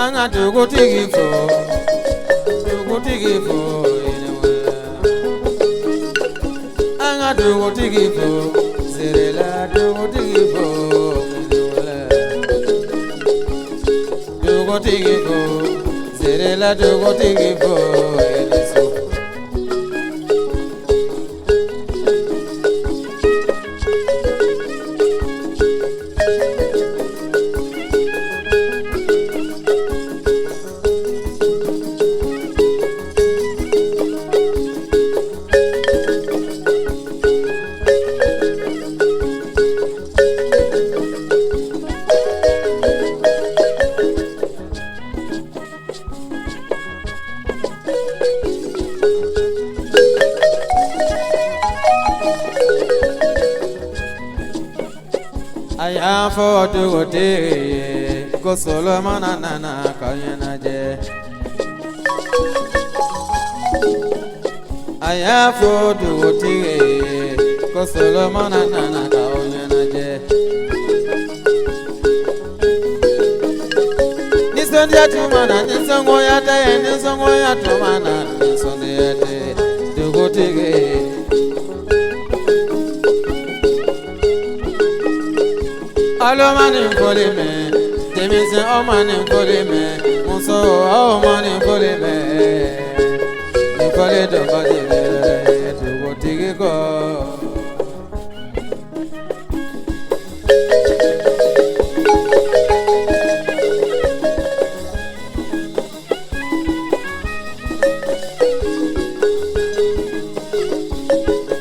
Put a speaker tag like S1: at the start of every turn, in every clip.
S1: Anga to go tigi for Anga to go tigi for Zerela to go tigi for to go tigi for Zerela to go tigi for I am for to day, go Solomon and Nana, Kayana. I am for to day, go Solomon and Nana, Kayana. Nissan Yatumana, Nissan Goyata, and Nissan Goyatumana, Nissan to go take. Allo mani kole me, temise o mani kole me, muso o mani kole me. Nikole do kole me, to go tigi go.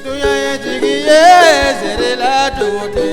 S1: Do ya tigi ye, zere la do te.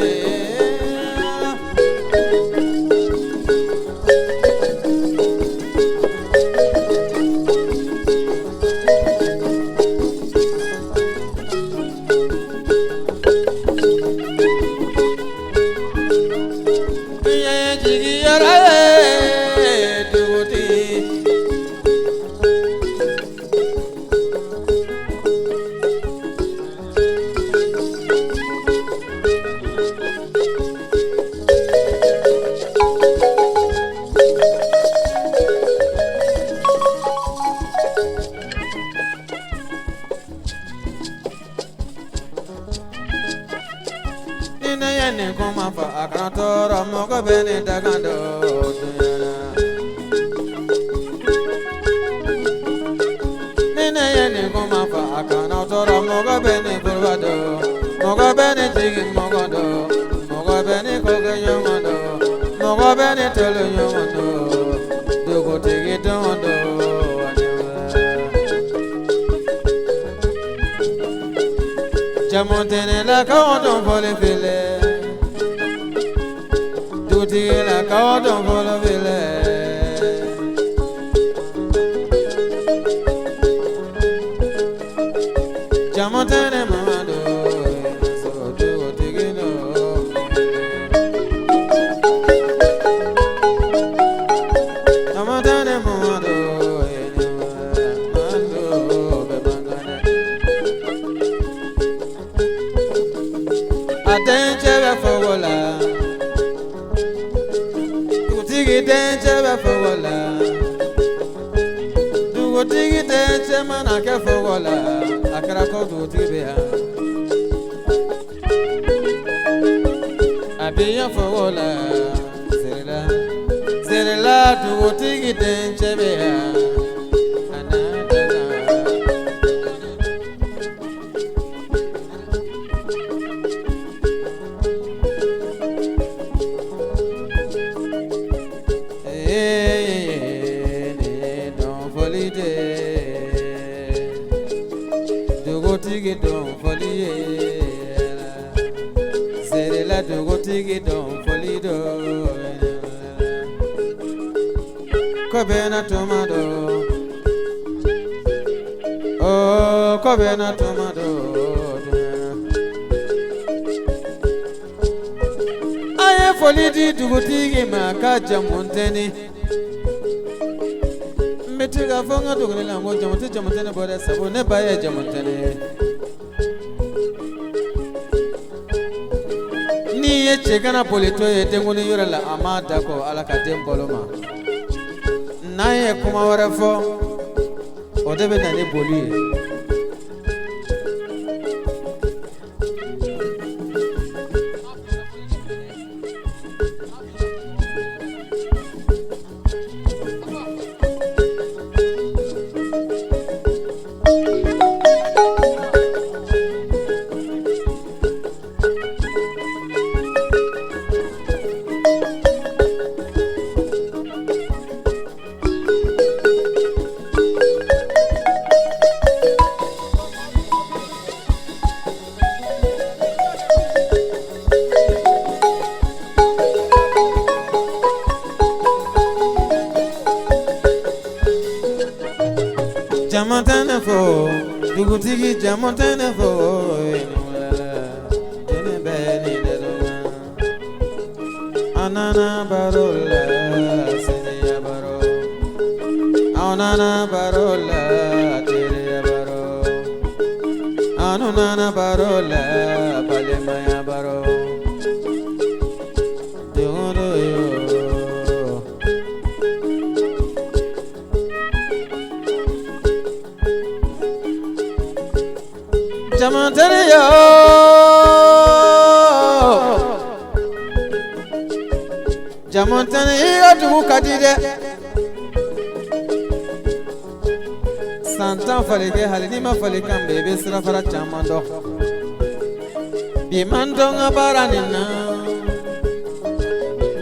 S1: Nene kuma fa akantoro mogo bene dagando. Nene kuma fa akantoro mogo bene kurvado. Mogo bene tigi mogodo. Mogo bene koge yomodo. Mogo bene tolo yomodo. Dogo tigi tondo. Jamontene la kaodon vole file. Tuti la kaodon vole file. Jamontene mamado. So tugo tigino. Jamontene mamado. Attention for wala, do tigi attention for wala, do tigi attention man ake for wala, akara ko do tigi ya, abiya for wala, zerela do tigi attention ya. Don't folly, say let you go take it down folly do. Cobena tomato, oh, Cobena tomato, foli di dugutigi ma ka jamunteni metiga fonga dugule la ngo jamunteni bore sabo ne baye jamunteni ni ye chegana polito ye tenguni yura la amada ko alaka demboloma naye kuma wara fo o debe na ni boli Jamontene fo, dugutigi jamontene fo, tene beni dedona, anana barola, senya baro, anana barola, tere baro, anana barola, balemaya baro, deodo yo. Jamontene yo, jamontene yo dugu kadide. Santan falike halini ma falikan bebe sira fara chamando. Bimando ngabara nina,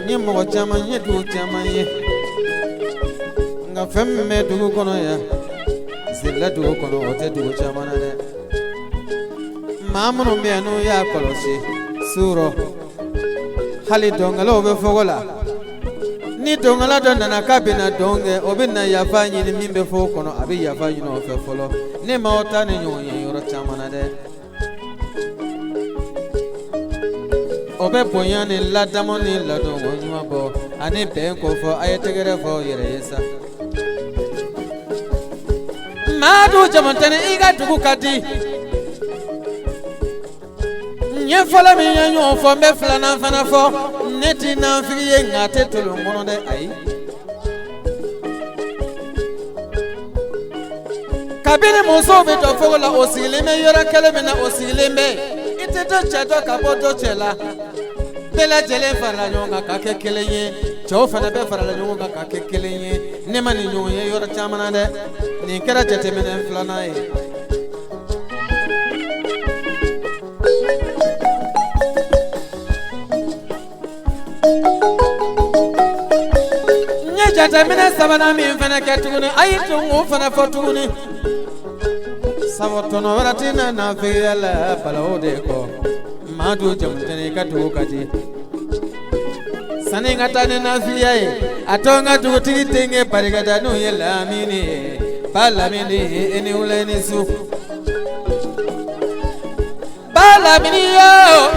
S1: ni mo chama ni du chama ye. Nga femme dugu kono ya, zilla dugu kono ote dugu chama na de. Mamuno mianu ya kolosi suro hali dongalo be fogola ni dongala don na kabina donge obina ya fanyi ni mimbe fokono abi ya fanyi no fe folo ni maota ni nyoye yoro chamana de obe boyani ladamo ni ladongo nyabo ani benko fo ayetegere fo yere yesa madu jamontene iga dugu kadi nye fola mi nyanyo fo me flana fana fo neti na fiye ngate tolo ngono de ai kabine moso be to fo la osile me yora kele me na osile me ite to cheto kapoto chela bela jele fara nyonga ka kekele ye cho fana be fara nyonga ka kekele ye ne mani nyoye yora chamana de ni kera chete me na flana e jata mina sabana mi fana ketuguni ayitu ngu fana fotuguni sabotono waratina na fiyala palawode ko madu jamontene katugu kati sani ngatane na fiyaye atonga dugutigi tenge parigada nu yela mini pala mini eni uleni su pala mini yo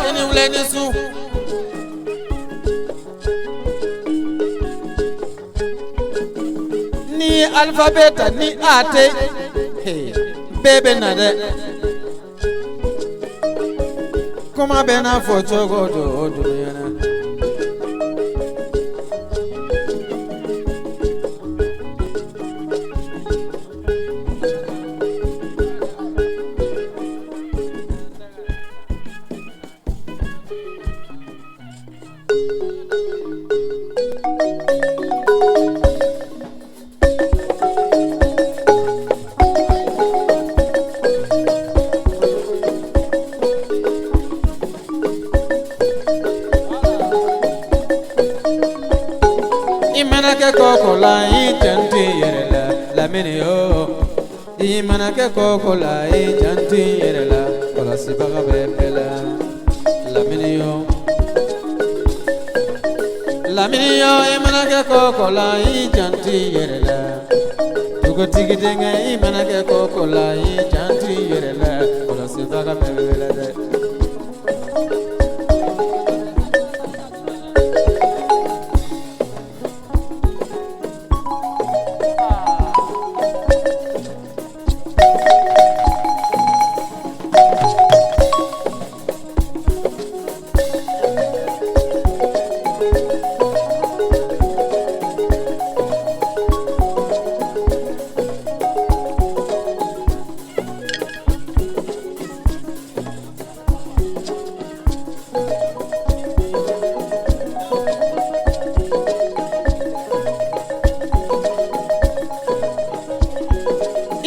S1: eni uleni su ni alphabeta ni ate hey bebe na de kuma bena fo chogo do yana Coca-Cola y chanti la menio y mana que Coca-Cola y chanti la si paga bebela la menio y mana que Coca-Cola y chanti la tuko tiki tenga y mana que Coca-Cola y chanti la si paga bebela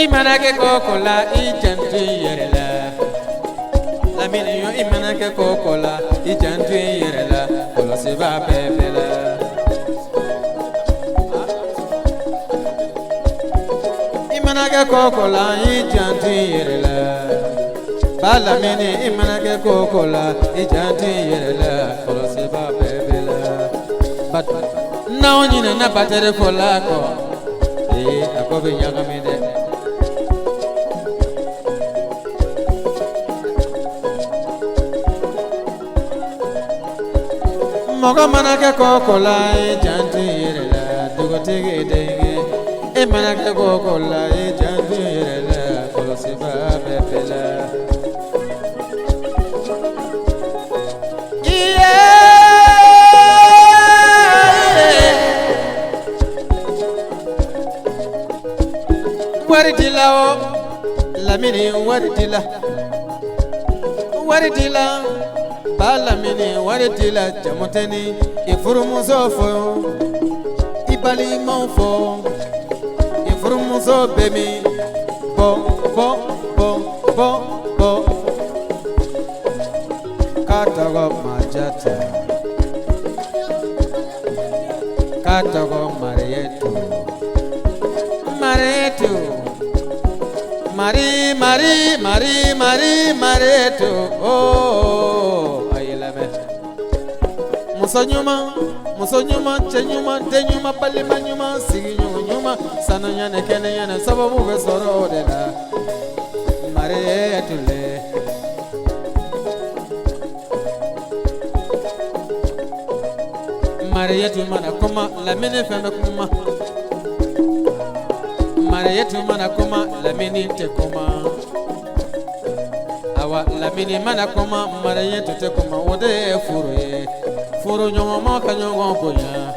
S1: imana ke kokola I jantu yerela Lamine yo imana ke kokola I jantu yerela Kolo se ba bebela Imana ke kokola I jantu yerela Balamine imana ke kokola I jantu yerela Kolo se ba bebela But now nyina na batere fola ko akobe nyagamede Moga manake kokola jantu yerela dugo tege denge manake kokola jantu yerela kolosi ba bebela Waridila o Lamine waridila waridila ba Lamine waridila jamoteni ifurumuzo fo ibali monfo ifurumuzo bemi bo bo bo bo bo katago majata katago marietu Maretu Mari Mari Mari Mari Maretu Oh ayelame Musonyuma chenyuma tenyuma palima nyuma sigi nyuma sana nyane kene nyane sababu besoro dela Maretu le Maretu mana koma Lamine fenda kuma Maretu mana koma Lamine te koma Awa Lamine mana koma Maretu te koma Wode furu nyoma kanyongo konya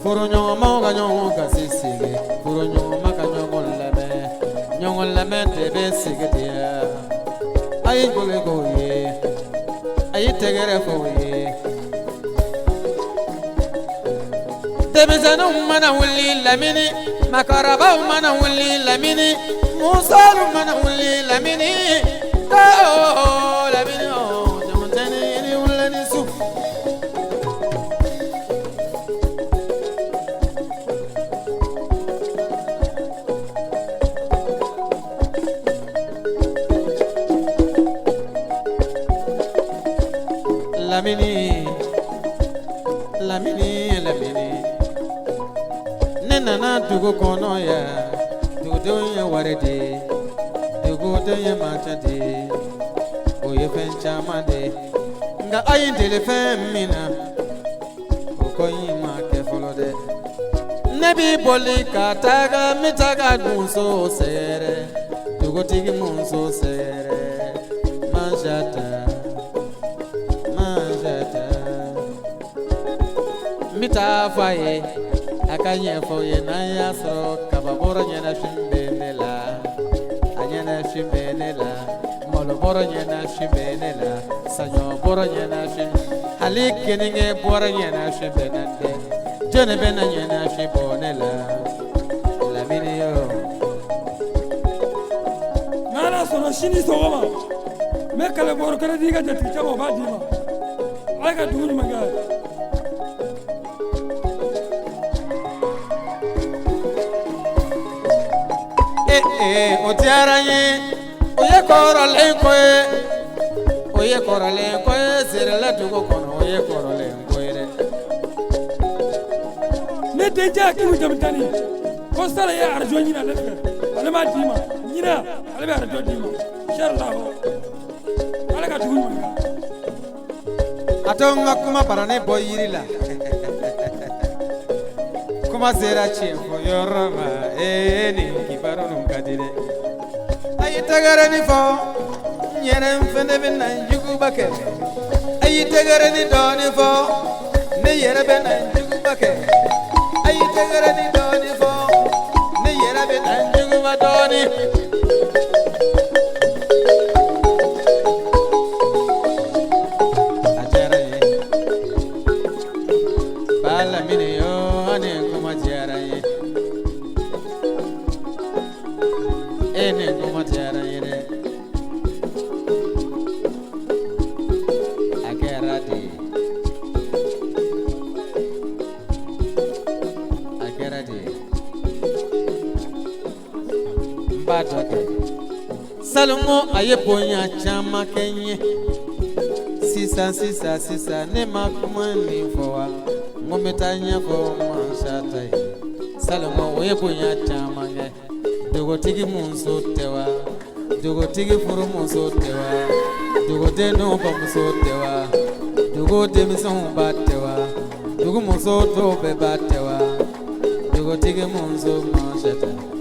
S1: Furu nyoma kanyongo kasisige Furu nyoma kanyongo lame te besige dia Ayi gole goye Ayi tegere foye Debezanu mana wuli Lamine Makaraba mana wuli Lamine Musa mana wuli Lamine oh Lamine oh jamantene ni wuli ni su Lamine Nana dugo kono ya dugo ya warede dugo ya matade oye fencha made nga ayin telefen mina ko yima ke folode nabi boli kataga mitaga dunso sere dugo tigi munso sere manjata mita faye akanye foye na yasro kababoro nyana shimbenela anyana shimbenela molo boro nyana shimbenela sanyo boro nyana shim halikeninge boro nyana shimbenande jene bena nyana shimbonela Lamine yo
S2: nana sono shini sogoma mekale boro kare diga jati chamo badima aga duni maga
S1: otiaranye oye korole koye serela tugo kono oye korole koye
S2: ne deja kimu jamtani ko sala ya arjo nyina lefe ale ma dima nyina ale ba arjo dima inshallah ale ka tugu ma
S1: atonga kuma parane boyirila kuma sera chefo yorama ni kibaro kadire ay tagare ni fo nyere mfende bena njugu bake ay tagare ni doni fo ne yere bena njugu bake ay tagare ni doni fo ne yere bena njugu ma doni ajara ye bala mine yo ane kuma jara ye ene salungo aye bonya chama kenye sisa ne makumani fowa ngometanya fo manshatai salungo aye bonya chama nge dogo tigi munso tewa dogo tigi furu munso tewa dogo deno ba munso tewa dogo demison batewa dogo munso to be batewa dogo tigi munso manshata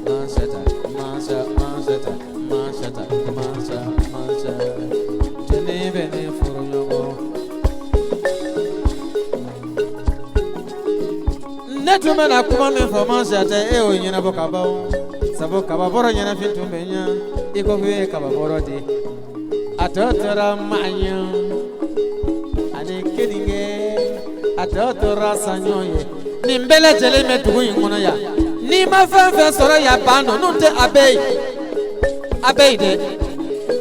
S1: jene bene furu nyogo netume na kuma me fo manshata e o nyina bokaba sabo kaba boro nyina fitumbe nya iko hwe kaba boro de atotora manya ane keninge atotora sanyoye nimbele jele metugu yingono ya ni ma fanfa soro ya bano nunte abei de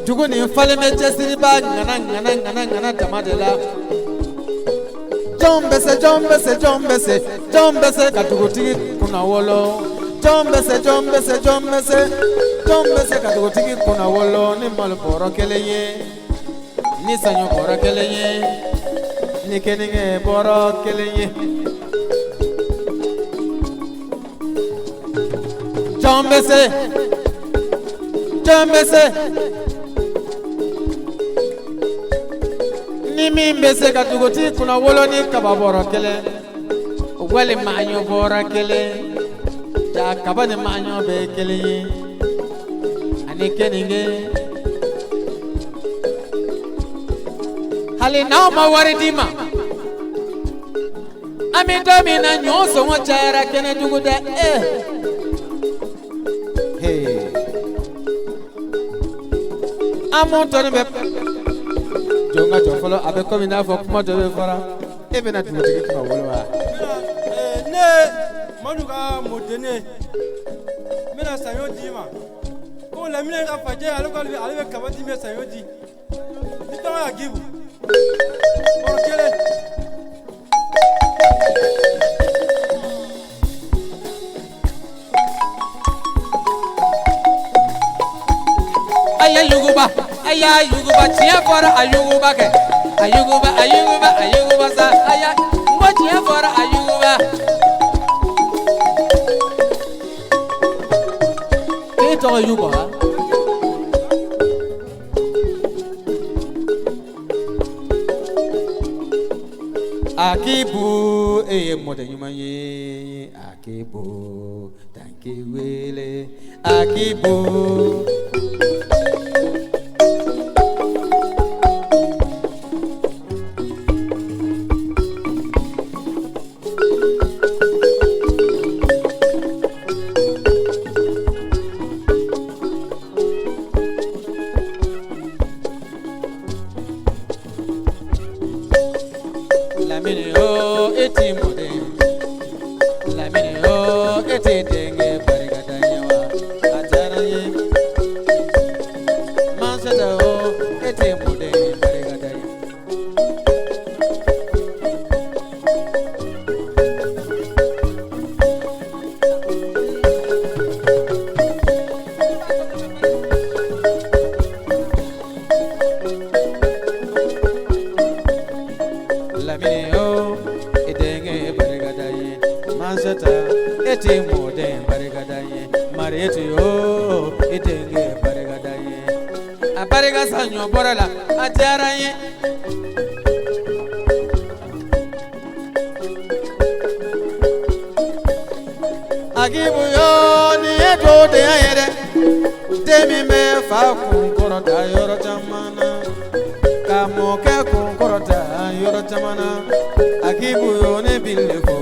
S1: dugu ni fale me jesiri ba ngana tamadela jombese katugu tigi kuna wolo jombese katugu tigi kuna wolo ni mal boro keleye ni sanyo boro keleye ni keninge boro keleye jombese ni mimbese katugoti kuna wolo ni kababoro kele wali manyo bora kele ja kabane manyo be kele ani keninge hali na ma waridima ami domi na nyoso mo chara kene duguda amonto be jonga jofolo abe komi na fo kuma do be fara e be na tuti ki ma wolwa
S2: ne manuka modene mina sayo dima ko la mina ka faje ale be kabati me sayo di ni to ya gibu orkele ayuguba chia fora ayuguba ke ayuguba sa aya ngo chia fora ayuguba ke to ayuguba akibu eye mode nyuma ye akibu tankiwele akibu agibu yo ni edo de ayere demi me fa kunkoro da yoro jamana kamo ke kunkoro da yoro jamana agibu yo ne bilefo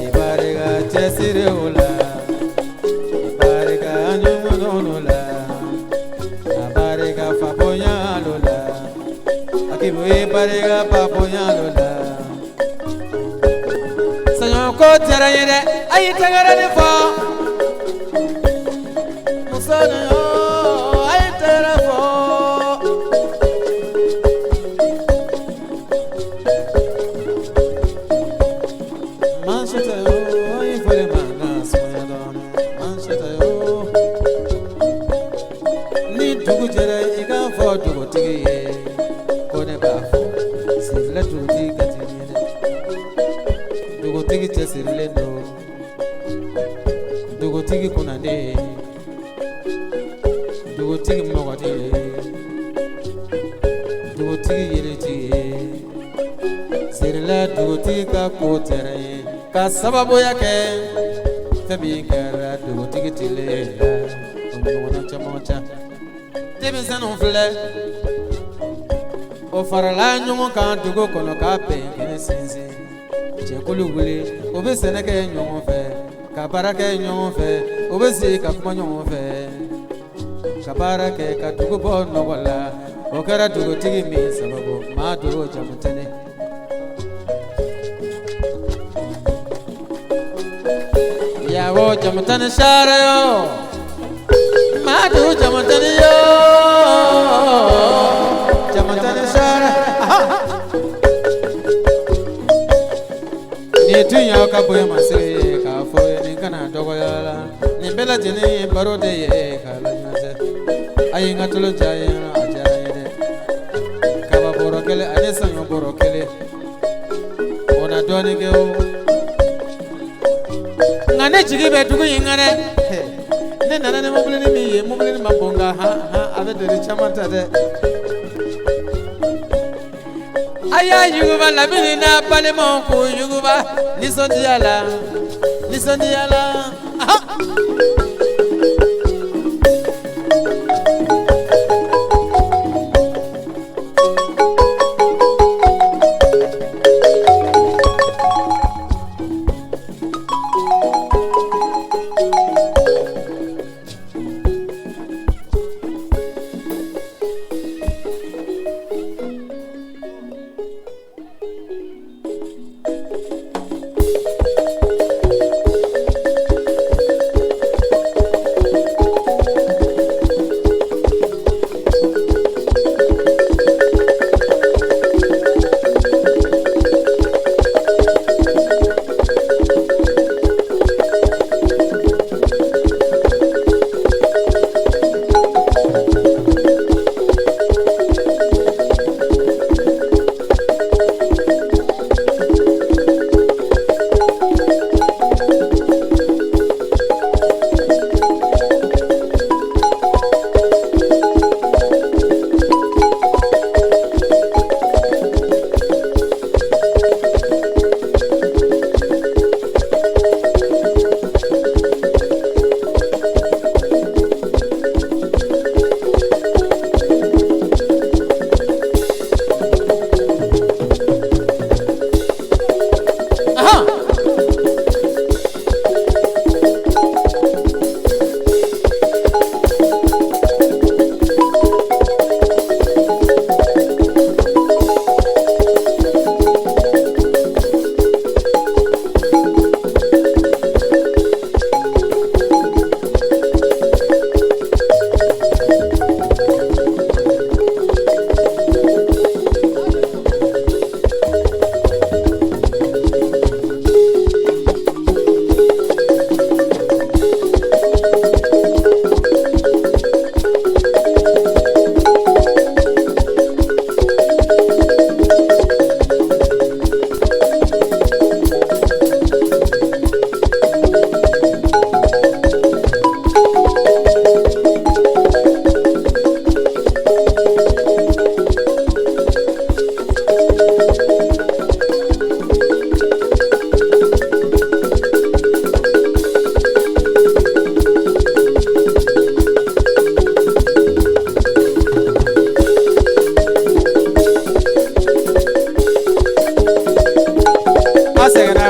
S2: ibarega chesire ola ibarega anyumonola abarega fabonya lola agibu ibarega fabonya lola ko tera yere ay tagara ne fo musana yo ay tera fo manshata yo ay fere manga soya don manshata yo
S1: sere ika fo dugutigi ye ko ne b'a fɔ sirila dugutigi ka ti ɲɛ dɛ dugutigi cɛsirilen don dugutigi kunnanden dugutigi mɔgɔdi ye dugutigi yelitigi ye sirila dugutigi ka ko tɛrɛ ye ka sababuya kɛ fɛn min kɛra dugutigi tilen la o ɲɔgɔnna caman ca denmisɛnninw filɛ o farala ɲɔgɔn kan dugu kɔnɔ k'a bɛn kɛnɛ sinsin cɛkulu wuli o bɛ sɛnɛ kɛ ɲɔgɔn fɛ ka baara kɛ ɲɔgɔn fɛ o bɛ sigi ka kuma ɲɔgɔn fɛ ka baara kɛ ka dugu bɔ nɔgɔ la o kɛra dugutigi min sababu maa dogo jamu tɛnɛ yawo jamu tɛnɛ sara yo maa dogo jamu tɛnɛ yo jamu tɛnɛ sara ni tun y'aw ka bonya masiri ye k'a fɔ ye nin kana dɔgɔya la nin bɛɛ lajɛlen ye baro de ye k'a laɲɔgɔn a ye n ka tolo diya ye a diyara n ye dɛ kaba bɔrɔ kelen ani saɲɔ bɔrɔ kelen o na dɔɔnin kɛ o nka ne jigi bɛ dugu in kan dɛ ne nana ni mobilini min ye mobilini ma bɔn nka a bɛ doni caman ta dɛ a y'a yuguba lamini n'a balimaw k'o yuguba nisɔndiya la nisɔndiya la
S2: a sɛgɛnna